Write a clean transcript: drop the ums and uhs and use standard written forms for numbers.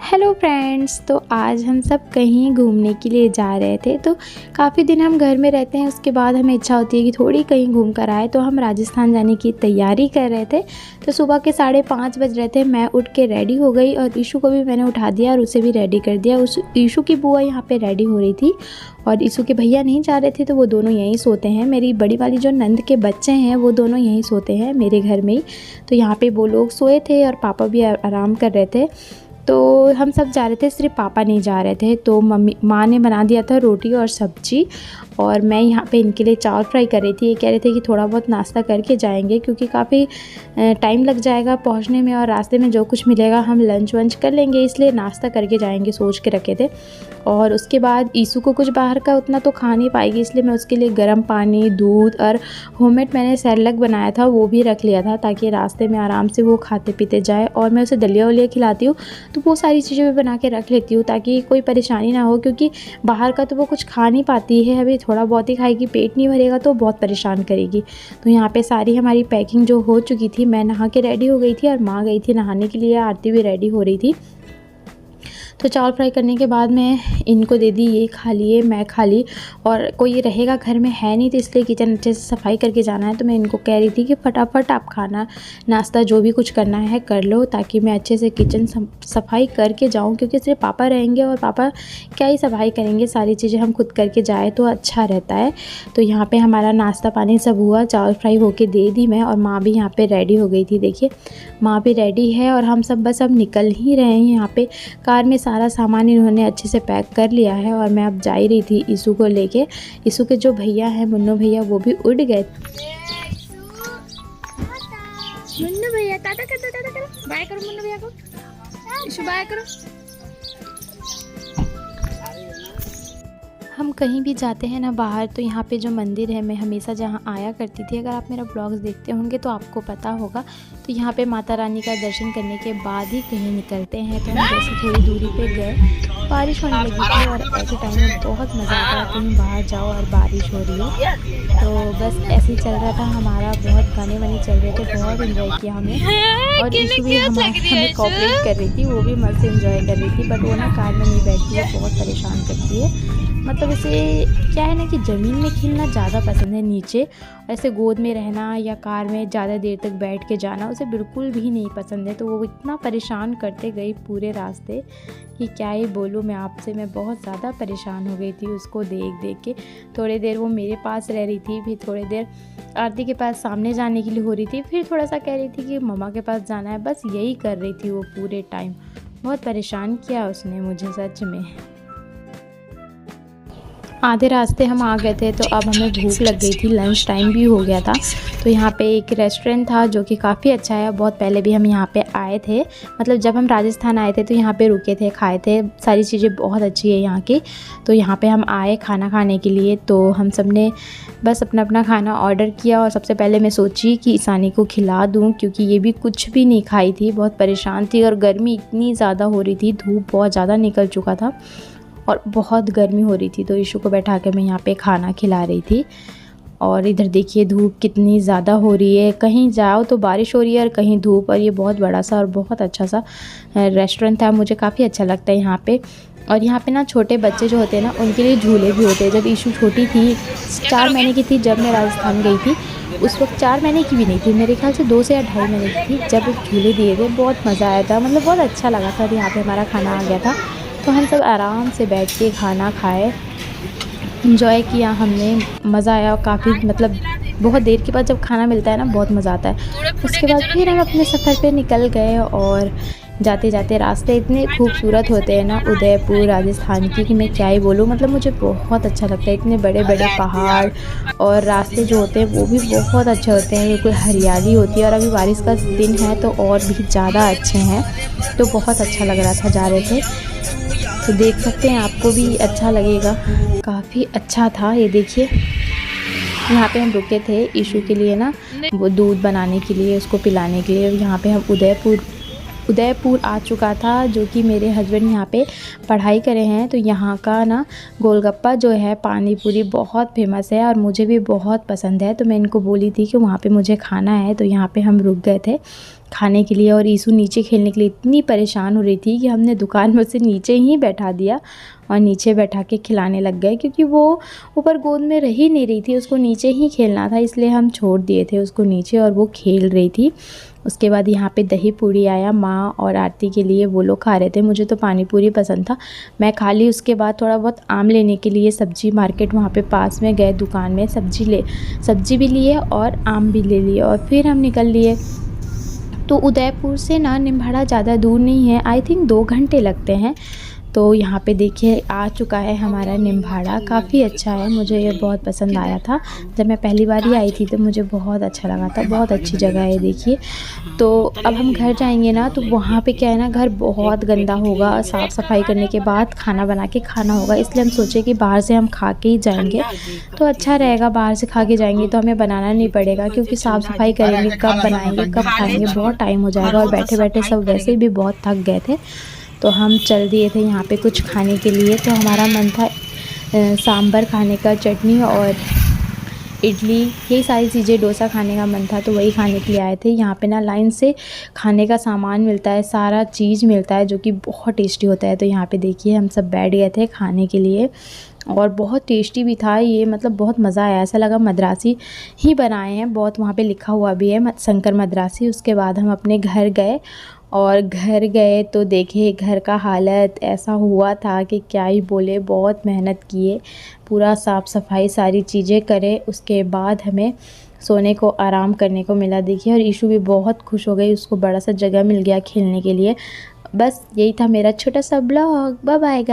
Hello friends. तो आज हम सब कहीं घूमने के लिए जा रहे थे। तो काफ़ी दिन हम घर में रहते हैं, उसके बाद हमें इच्छा होती है कि थोड़ी कहीं घूम कर आए। तो हम राजस्थान जाने की तैयारी कर रहे थे। तो सुबह के 5:30 बज रहे थे। मैं उठ के रेडी हो गई और ईशू को भी मैंने उठा दिया और उसे भी रेडी कर दिया। उस ईशू की बुआ यहाँ पे रेडी हो रही थी और ईशू के भैया नहीं जा रहे थे, तो वो दोनों यहीं सोते हैं। मेरी बड़ी वाली जो नंद के बच्चे हैं वो दोनों यहीं सोते हैं मेरे घर में ही। तो यहाँ पे वो लोग सोए थे और पापा भी आराम कर रहे थे। तो हम सब जा रहे थे, सिर्फ पापा नहीं जा रहे थे। तो माँ ने बना दिया था रोटी और सब्जी और मैं यहाँ पे इनके लिए चावल फ्राई कर रही थी। ये कह रहे थे कि थोड़ा बहुत नाश्ता करके जाएंगे क्योंकि काफ़ी टाइम लग जाएगा पहुँचने में और रास्ते में जो कुछ मिलेगा हम लंच वंच कर लेंगे, इसलिए नाश्ता करके जाएंगे सोच के रखे थे। और उसके बाद ईशू को कुछ बाहर का उतना तो खा नहीं पाएगी, इसलिए मैं उसके लिए गर्म पानी, दूध और होममेड मैंने सेरेलैक बनाया था वो भी रख लिया था ताकि रास्ते में आराम से वो खाते पीते जाए। और मैं उसे दलिया वलिया खिलाती हूँ, तो वो सारी चीज़ें भी बना के रख लेती हूँ ताकि कोई परेशानी ना हो, क्योंकि बाहर का तो वो कुछ खा नहीं पाती है। अभी थोड़ा बहुत ही खाएगी, पेट नहीं भरेगा तो बहुत परेशान करेगी। तो यहाँ पे सारी हमारी पैकिंग जो हो चुकी थी, मैं नहा के रेडी हो गई थी और माँ गई थी नहाने के लिए, आरती भी रेडी हो रही थी। तो चावल फ्राई करने के बाद मैं इनको दे दी, ये खा लिए, मैं खा ली। और कोई रहेगा घर में है नहीं, तो इसलिए किचन अच्छे से सफाई करके जाना है। तो मैं इनको कह रही थी कि फटाफट आप खाना नाश्ता जो भी कुछ करना है कर लो, ताकि मैं अच्छे से किचन सफाई करके जाऊं, क्योंकि सिर्फ पापा रहेंगे और पापा क्या ही सफाई करेंगे, सारी चीज़ें हम खुद करके जाए तो अच्छा रहता है। तो यहाँ पर हमारा नाश्ता पानी सब हुआ, चावल फ्राई होके दे दी मैं, और माँ भी यहाँ पर रेडी हो गई थी। देखिए माँ भी रेडी है और हम सब बस अब निकल ही रहे हैं। यहाँ पर कार में सारा सामान इन्होंने अच्छे से पैक कर लिया है और मैं अब जा ही रही थी ईशू को लेके। ईशू के जो भैया हैं मुन्नू भैया, वो भी उड़ गए। मुन्नू भैया टाटा करो, बाय करो मुन्नू भैया को, ईशू बाय करो। हम कहीं भी जाते हैं ना बाहर, तो यहाँ पे जो मंदिर है मैं हमेशा जहाँ आया करती थी, अगर आप मेरा ब्लॉग्स देखते होंगे तो आपको पता होगा। तो यहाँ पे माता रानी का दर्शन करने के बाद ही कहीं निकलते हैं। तो हम जैसे थोड़ी दूरी पे गए, बारिश होने लगी थी और ऐसे टाइम में बहुत मज़ा आता है कहीं बाहर जाओ और बारिश हो रही हो। तो बस ऐसे ही चल रहा था हमारा, बहुत गाने वाने चल रहे थे, बहुत इन्जॉय किया हमने। और ईशू भी हमें कोऑपरेट कर रही थी, वो भी मस्त इन्जॉय कर रही थी। बट वो ना कार में नहीं बैठती है, बहुत परेशान करती है। मतलब इसे क्या है ना कि ज़मीन में खेलना ज़्यादा पसंद है, नीचे ऐसे गोद में रहना या कार में ज़्यादा देर तक बैठ के जाना उसे बिल्कुल भी नहीं पसंद है। तो वो इतना परेशान करते गई पूरे रास्ते कि क्या ही बोलूँ मैं आपसे, मैं बहुत ज़्यादा परेशान हो गई थी उसको देख देख के। थोड़ी देर वो मेरे पास रह रही थी, फिर थोड़ी देर आरती के पास सामने जाने के लिए हो रही थी, फिर थोड़ा सा कह रही थी कि मम्मा के पास जाना है। बस यही कर रही थी वो पूरे टाइम, बहुत परेशान किया उसने मुझे सच में। आधे रास्ते हम आ गए थे, तो अब हमें भूख लग गई थी, लंच टाइम भी हो गया था। तो यहाँ पे एक रेस्टोरेंट था जो कि काफ़ी अच्छा है, बहुत पहले भी हम यहाँ पे आए थे, मतलब जब हम राजस्थान आए थे तो यहाँ पे रुके थे, खाए थे, सारी चीज़ें बहुत अच्छी है यहाँ की। तो यहाँ पे हम आए खाना खाने के लिए। तो हम सब ने बस अपना अपना खाना ऑर्डर किया और सबसे पहले मैं सोची कि ईशानी को खिला दूँ, क्योंकि ये भी कुछ भी नहीं खाई थी, बहुत परेशान थी और गर्मी इतनी ज़्यादा हो रही थी, धूप बहुत ज़्यादा निकल चुका था और बहुत गर्मी हो रही थी। तो ईशू को बैठा के मैं यहाँ पे खाना खिला रही थी। और इधर देखिए धूप कितनी ज़्यादा हो रही है, कहीं जाओ तो बारिश हो रही है और कहीं धूप। और ये बहुत बड़ा सा और बहुत अच्छा सा रेस्टोरेंट था, मुझे काफ़ी अच्छा लगता है यहाँ पे। और यहाँ पे ना छोटे बच्चे जो होते हैं ना, उनके लिए झूले भी होते हैं। जब ईशू छोटी थी, 4 महीने की थी, जब मैं राजस्थान गई थी, उस वक्त 4 महीने की भी नहीं थी, मेरे ख्याल से 2 से या 2.5 महीने की थी, जब झूले दिए थे, बहुत मज़ा आया था, मतलब बहुत अच्छा लगा था। यहाँ पर हमारा खाना आ गया था, तो हम सब आराम से बैठ के खाना खाए, एंजॉय किया हमने, मज़ा आया काफ़ी। मतलब बहुत देर के बाद जब खाना मिलता है ना, बहुत मज़ा आता है। उसके बाद फिर हम अपने सफ़र पे निकल गए और जाते जाते रास्ते इतने खूबसूरत होते हैं ना उदयपुर राजस्थान की, कि मैं क्या ही बोलूँ। मतलब मुझे बहुत अच्छा लगता है, इतने बड़े बड़े पहाड़ और रास्ते जो होते हैं वो भी बहुत अच्छे होते हैं, बिल्कुल हरियाली होती है। और अभी बारिश का दिन है तो और भी ज़्यादा अच्छे हैं। तो बहुत अच्छा लग रहा था जा रहे थे, तो देख सकते हैं, आपको भी अच्छा लगेगा, काफ़ी अच्छा था। ये देखिए यहाँ पे हम रुके थे ईशू के लिए ना, वो दूध बनाने के लिए, उसको पिलाने के लिए। यहाँ पे हम उदयपुर उदयपुर आ चुका था, जो कि मेरे हस्बैंड यहाँ पे पढ़ाई करे हैं। तो यहाँ का ना गोलगप्पा जो है, पानी पूरी बहुत फेमस है और मुझे भी बहुत पसंद है। तो मैं इनको बोली थी कि वहाँ पे मुझे खाना है, तो यहाँ पे हम रुक गए थे खाने के लिए। और ईशु नीचे खेलने के लिए इतनी परेशान हो रही थी कि हमने दुकान में से नीचे ही बैठा दिया और नीचे बैठा के खिलाने लग गए, क्योंकि वो ऊपर गोद में रह ही नहीं रही थी, उसको नीचे ही खेलना था, इसलिए हम छोड़ दिए थे उसको नीचे और वो खेल रही थी। उसके बाद यहाँ पे दही पूड़ी आया, माँ और आरती के लिए, वो लोग खा रहे थे। मुझे तो पानी पूरी पसंद था, मैं खा ली। उसके बाद थोड़ा बहुत आम लेने के लिए सब्जी मार्केट वहाँ पे पास में गए दुकान में, सब्जी भी लिए और आम भी ले लिए और फिर हम निकल लिए। तो उदयपुर से ना निम्बाड़ा ज़्यादा दूर नहीं है, आई थिंक 2 घंटे लगते हैं। तो यहाँ पे देखिए आ चुका है हमारा निम्बाड़ा, काफ़ी अच्छा है, मुझे ये बहुत पसंद आया था। जब मैं पहली बार ही आई थी तो मुझे बहुत अच्छा लगा था, बहुत अच्छी जगह है देखिए। तो अब हम घर जाएंगे ना, तो वहाँ पे क्या है ना, घर बहुत गंदा होगा, साफ़ सफाई करने के बाद खाना बना के खाना होगा, इसलिए हम सोचे कि बाहर से हम खा के ही जाएंगे तो अच्छा रहेगा। बाहर से खा के जाएंगे तो हमें बनाना नहीं पड़ेगा, क्योंकि साफ़ सफाई करेंगे, कब बनाएंगे कब खाएंगे, बहुत टाइम हो जाएगा। और बैठे बैठे सब वैसे भी बहुत थक गए थे, तो हम चल दिए थे यहाँ पे कुछ खाने के लिए। तो हमारा मन था सांभर खाने का, चटनी और इडली, यही सारी चीज़ें, डोसा खाने का मन था, तो वही खाने के लिए आए थे। यहाँ पे ना लाइन से खाने का सामान मिलता है, सारा चीज़ मिलता है, जो कि बहुत टेस्टी होता है। तो यहाँ पे देखिए हम सब बैठ गए थे खाने के लिए और बहुत टेस्टी भी था ये, मतलब बहुत मज़ा आया, ऐसा लगा मद्रासी ही बनाए हैं, बहुत वहाँ पे लिखा हुआ भी है शंकर मद्रासी। उसके बाद हम अपने घर गए और घर गए तो देखे घर का हालत ऐसा हुआ था कि क्या ही बोले, बहुत मेहनत किए, पूरा साफ़ सफाई सारी चीज़ें करे, उसके बाद हमें सोने को आराम करने को मिला देखिए। और ईशु भी बहुत खुश हो गई, उसको बड़ा सा जगह मिल गया खेलने के लिए। बस यही था मेरा छोटा सा ब्लॉग। Bye bye guys.